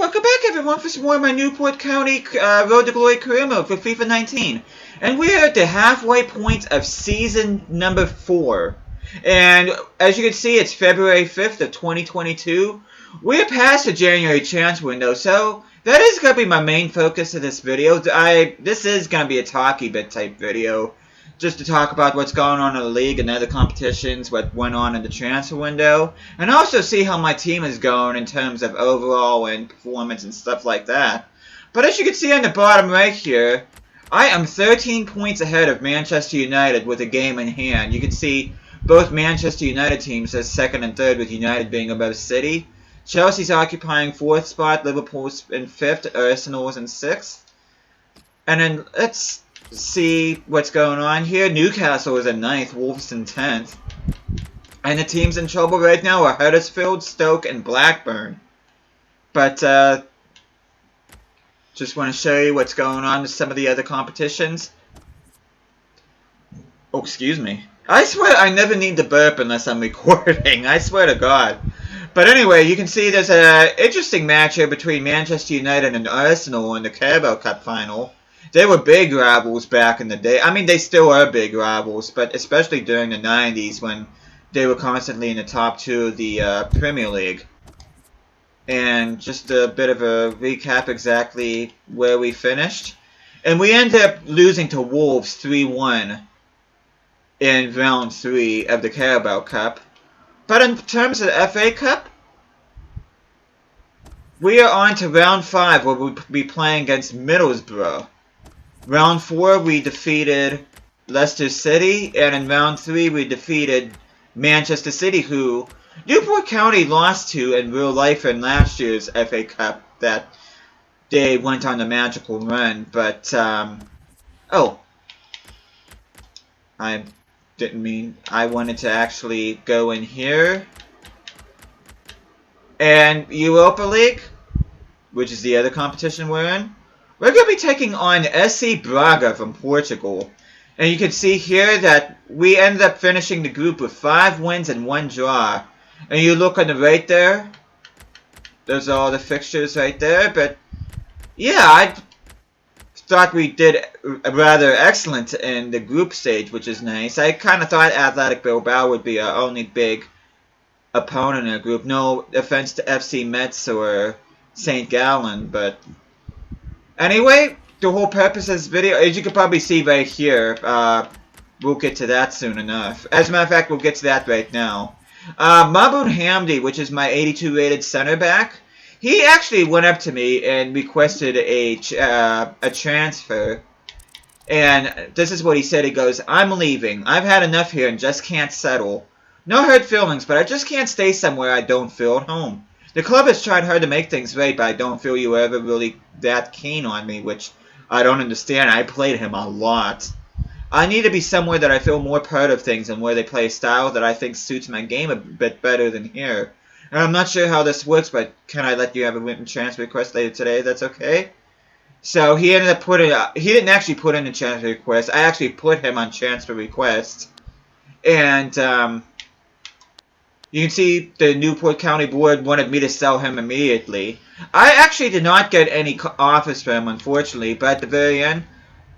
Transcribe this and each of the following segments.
Welcome back everyone for some more of my Newport County Road to Glory career mode for FIFA 19. And we're at the halfway point of season number 4. And as you can see, it's February 5th of 2022. We're past the January chance window, so that is going to be my main focus of this video. This is going to be a talky bit type video, just to talk about what's going on in the league and other competitions, what went on in the transfer window, and also see how my team is going in terms of overall and performance and stuff like that. But as you can see on the bottom right here, I am 13 points ahead of Manchester United with a game in hand. You can see both Manchester United teams as second and third, with United being above City. Chelsea's occupying 4th spot, Liverpool's in 5th, Arsenal's in 6th. And then let's see what's going on here. Newcastle is in 9th, Wolves in 10th. And the teams in trouble right now are Huddersfield, Stoke, and Blackburn. But just want to show you what's going on with some of the other competitions. Oh, excuse me. I swear I never need to burp unless I'm recording. I swear to God. But anyway, you can see there's an interesting match here between Manchester United and Arsenal in the Carabao Cup final. They were big rivals back in the day. I mean, they still are big rivals, but especially during the 90s when they were constantly in the top 2 of the Premier League. And just a bit of a recap exactly where we finished. And we ended up losing to Wolves 3-1 in round 3 of the Carabao Cup. But in terms of the FA Cup, we are on to round 5 where we'll be playing against Middlesbrough. Round 4, we defeated Leicester City, and in round 3, we defeated Manchester City, who Newport County lost to in real life in last year's FA Cup. That they went on a magical run, but, oh, I didn't mean, I wanted to actually go in here. And Europa League, which is the other competition we're in, we're going to be taking on SC Braga from Portugal. And you can see here that we ended up finishing the group with 5 wins and 1 draw. And you look on the right there, there's all the fixtures right there. But yeah, I thought we did rather excellent in the group stage, which is nice. I kind of thought Athletic Bilbao would be our only big opponent in the group. No offense to FC Metz or St. Gallen, but anyway, the whole purpose of this video, as you can probably see right here, we'll get to that soon enough. As a matter of fact, we'll get to that right now. Mahmoud Hamdi, which is my 82 rated center back, he actually went up to me and requested a transfer. And this is what he said. He goes, "I'm leaving. I've had enough here and just can't settle. No hurt feelings, but I just can't stay somewhere I don't feel at home. The club has tried hard to make things right, but I don't feel you were ever really that keen on me," which I don't understand. I played him a lot. "I need to be somewhere that I feel more part of things and where they play a style that I think suits my game a bit better than here. And I'm not sure how this works, but can I let you have a written transfer request later today? That's okay?" So he ended up putting, he didn't actually put in a transfer request. I actually put him on transfer request. And you can see the Newport County Board wanted me to sell him immediately. I actually did not get any offers for him, unfortunately, but at the very end,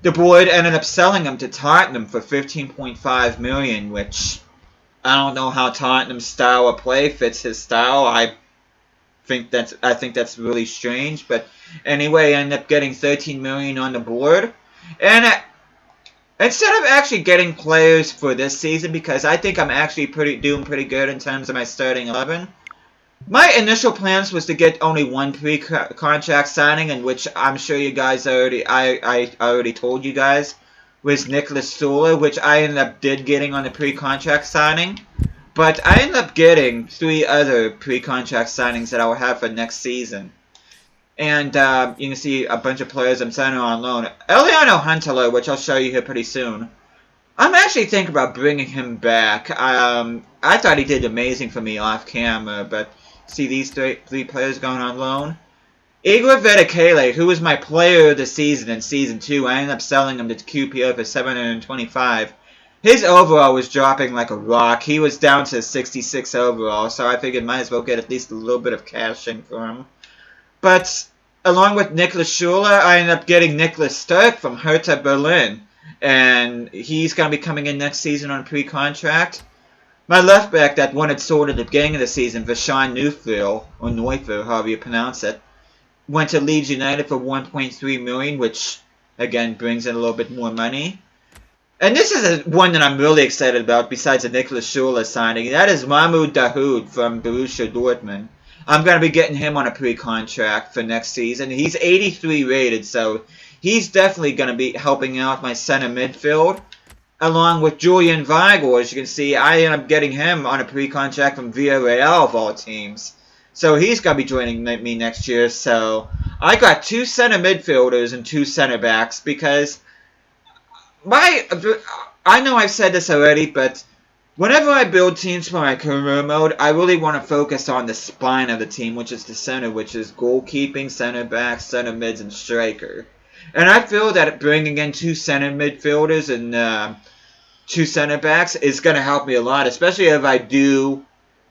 the board ended up selling him to Tottenham for $15.5 million, which I don't know how Tottenham's style of play fits his style. I think that's really strange, but anyway, I ended up getting $13 million on the board. And instead of actually getting players for this season, because I think I'm actually doing pretty good in terms of my starting 11, my initial plans was to get only one pre-contract signing, in which I'm sure you guys I already told you guys, was Nicholas Sola, which I ended up getting on the pre-contract signing. But I ended up getting 3 other pre-contract signings that I will have for next season. And you can see a bunch of players I'm signing on loan. Eliano Huntelaar, which I'll show you here pretty soon. I'm actually thinking about bringing him back. I thought he did amazing for me off camera, but see these three players going on loan? Igor Vedekele, who was my player of the season in Season 2, I ended up selling him to QPR for $725. His overall was dropping like a rock. He was down to 66 overall, so I figured might as well get at least a little bit of cash in for him. But along with Niklas Schüller, I ended up getting Niklas Stark from Hertha Berlin. And he's going to be coming in next season on a pre-contract. My left back that wanted sold at the beginning of the season, Vashan Neufville, or Neufville, however you pronounce it, went to Leeds United for $1.3 million, which, again, brings in a little bit more money. And this is one that I'm really excited about, besides the Niklas Schüller signing. That is Mahmoud Dahoud from Borussia Dortmund. I'm going to be getting him on a pre-contract for next season. He's 83 rated, so he's definitely going to be helping out my center midfield. Along with Julian Weigl, as you can see, I end up getting him on a pre-contract from Villarreal of all teams. So he's going to be joining me next year. So I got 2 center midfielders and 2 center backs because I know I've said this already, but whenever I build teams for my career mode, I really want to focus on the spine of the team, which is the center, which is goalkeeping, center backs, center mids, and striker. And I feel that bringing in 2 center midfielders and 2 center backs is going to help me a lot, especially if I do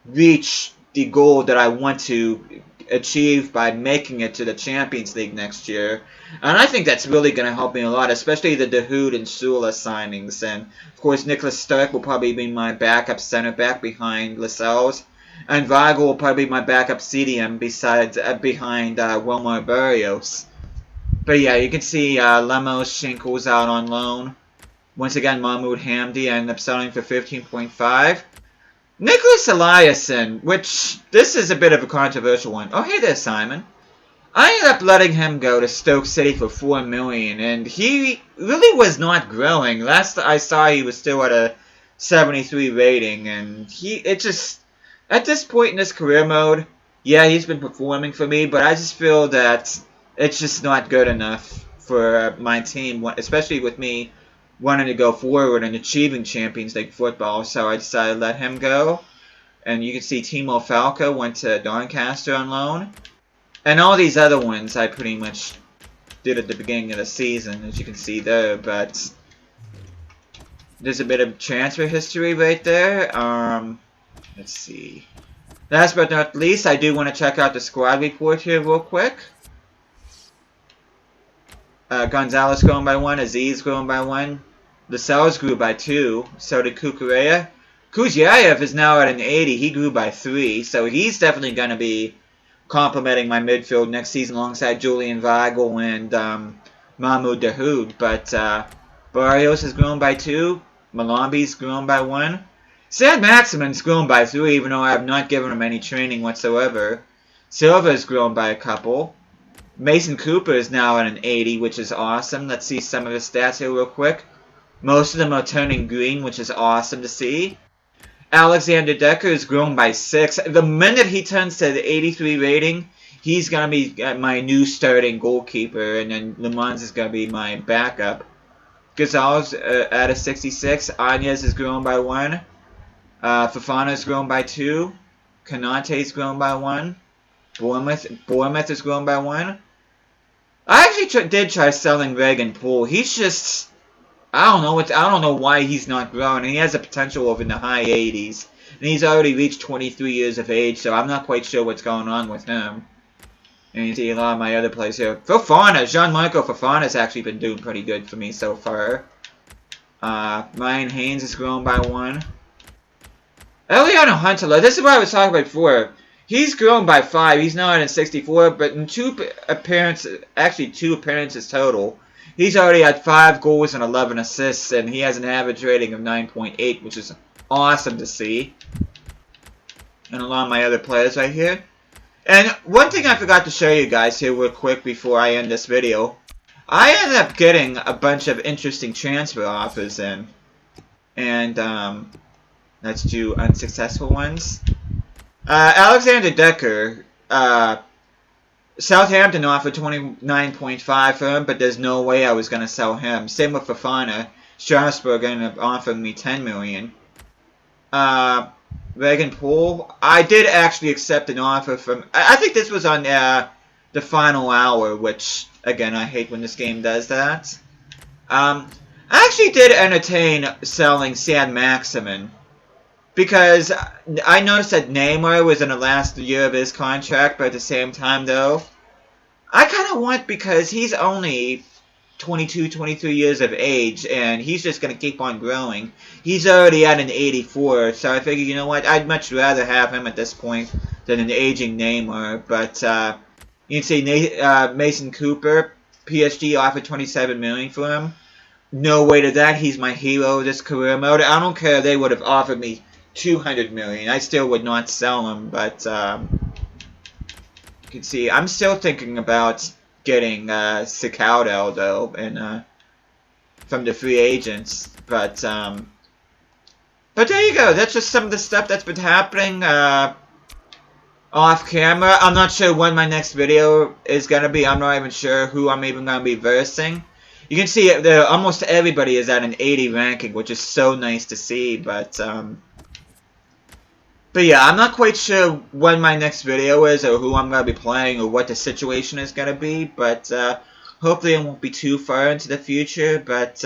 reach the goal that I want to achieve by making it to the Champions League next year. And I think that's really going to help me a lot, especially the Dahoud and Schüller signings. And, of course, Niklas Stark will probably be my backup center back behind Lascelles. And Weigl will probably be my backup CDM behind Wilmar Barrios. But yeah, you can see Lemos Schinkel's out on loan. Once again, Mahmoud Hamdi I ended up selling for 15.5. Nicholas Eliasson, which this is a bit of a controversial one. Oh, hey there, Simon. I ended up letting him go to Stoke City for $4 million, and he really was not growing. Last I saw, he was still at a 73 rating, and at this point in his career mode, yeah, he's been performing for me, but I just feel that it's just not good enough for my team, especially with me wanting to go forward and achieving Champions League football, so I decided to let him go. And you can see Timo Falco went to Doncaster on loan. And all these other ones I pretty much did at the beginning of the season, as you can see there, but there's a bit of transfer history right there. Let's see. Last but not least, I do want to check out the squad report here real quick. Gonzalez growing by 1, Aziz growing by 1, Lascelles grew by 2, so did Kukureya. Kuzyaev is now at an 80, he grew by 3, so he's definitely going to be complementing my midfield next season alongside Julian Weigl and Mahmoud Dahoud. But Barrios has grown by 2, Malambi's grown by 1. Sam Maximin's grown by 3, even though I have not given him any training whatsoever. Silva's grown by a couple. Mason Cooper is now at an 80, which is awesome. Let's see some of his stats here real quick. Most of them are turning green, which is awesome to see. Alexander Decker has grown by 6. The minute he turns to the 83 rating, he's going to be my new starting goalkeeper, and then Le Mans is going to be my backup. Gonzalez at a 66. Anez has grown by 1. Fofana's grown by 2. Kanate's grown by 1. Bournemouth has grown by 1. I actually did try selling Regan Poole. He's just, I don't know why he's not growing. He has a potential of in the high 80s, and he's already reached 23 years of age. So I'm not quite sure what's going on with him. And you see a lot of my other players here. Fofana, Jean-Michael Fofana's actually been doing pretty good for me so far. Ryan Haynes has grown by 1. Eliano Huntelaar, this is what I was talking about before. He's grown by 5. He's now at 64, but in 2 appearances total, he's already had 5 goals and 11 assists, and he has an average rating of 9.8, which is awesome to see. And a lot of my other players right here. And one thing I forgot to show you guys here real quick before I end this video. I ended up getting a bunch of interesting transfer offers in. And let's do unsuccessful ones. Alexander Decker, Southampton offered 29.5 for him, but there's no way I was going to sell him. Same with Fofana. Strasbourg ended up offering me $10 million. Regan Poole, I did actually accept an offer from, I think this was on the final hour, which, again, I hate when this game does that. I actually did entertain selling San Maximin. Because I noticed that Neymar was in the last year of his contract, but at the same time, though, I kind of want, because he's only 22, 23 years of age, and he's just going to keep on growing. He's already at an 84, so I figure, you know what, I'd much rather have him at this point than an aging Neymar. But you can see Mason Cooper, PSG offered $27 million for him. No way to that. He's my hero this career mode. I don't care if they would have offered me $200 million. I still would not sell him, but you can see I'm still thinking about getting Cicaldo though, and from the free agents. But there you go. That's just some of the stuff that's been happening off camera. I'm not sure when my next video is gonna be. I'm not even sure who I'm even gonna be versing. You can see almost everybody is at an 80 ranking, which is so nice to see. But yeah, I'm not quite sure when my next video is, or who I'm going to be playing, or what the situation is going to be, but hopefully it won't be too far into the future. But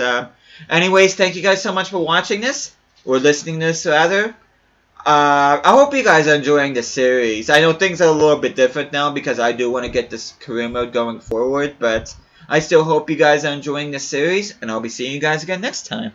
anyways, thank you guys so much for watching this, or listening to this rather. I hope you guys are enjoying the series. I know things are a little bit different now, because I do want to get this career mode going forward, but I still hope you guys are enjoying this series, and I'll be seeing you guys again next time.